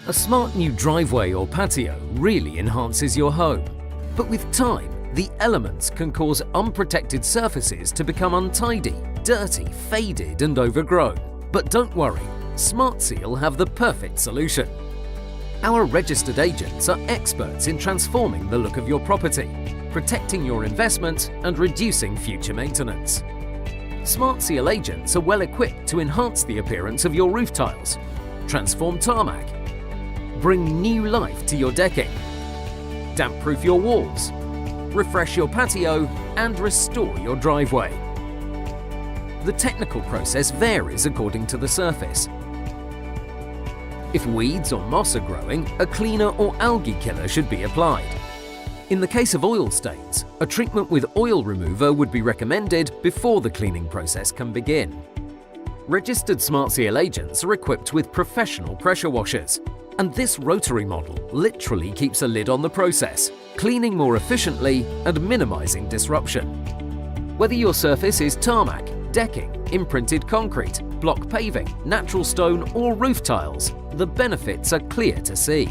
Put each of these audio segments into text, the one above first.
A smart new driveway or patio really enhances your home. But with time, the elements can cause unprotected surfaces to become untidy, dirty, faded and overgrown. But don't worry, SmartSeal have the perfect solution. Our registered agents are experts in transforming the look of your property, protecting your investment and reducing future maintenance. SmartSeal agents are well equipped to enhance the appearance of your roof tiles, transform tarmac, bring new life to your decking, damp-proof your walls, refresh your patio and restore your driveway. The technical process varies according to the surface. If weeds or moss are growing, a cleaner or algae killer should be applied. In the case of oil stains, a treatment with oil remover would be recommended before the cleaning process can begin. Registered SmartSeal agents are equipped with professional pressure washers, and this rotary model literally keeps a lid on the process, cleaning more efficiently and minimizing disruption. Whether your surface is tarmac, decking, imprinted concrete, block paving, natural stone or roof tiles, the benefits are clear to see.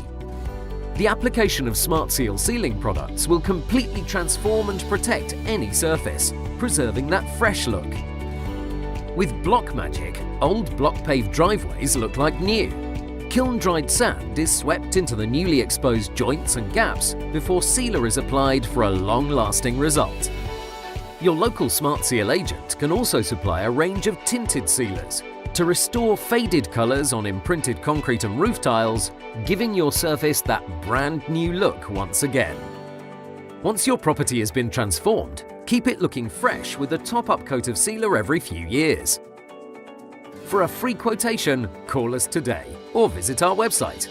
The application of SmartSeal sealing products will completely transform and protect any surface, preserving that fresh look. With Block Magic, old block-paved driveways look like new. Kiln-dried sand is swept into the newly exposed joints and gaps before sealer is applied for a long-lasting result. Your local SmartSeal agent can also supply a range of tinted sealers to restore faded colours on imprinted concrete and roof tiles, giving your surface that brand new look once again. Once your property has been transformed, keep it looking fresh with a top-up coat of sealer every few years. For a free quotation, call us today or visit our website.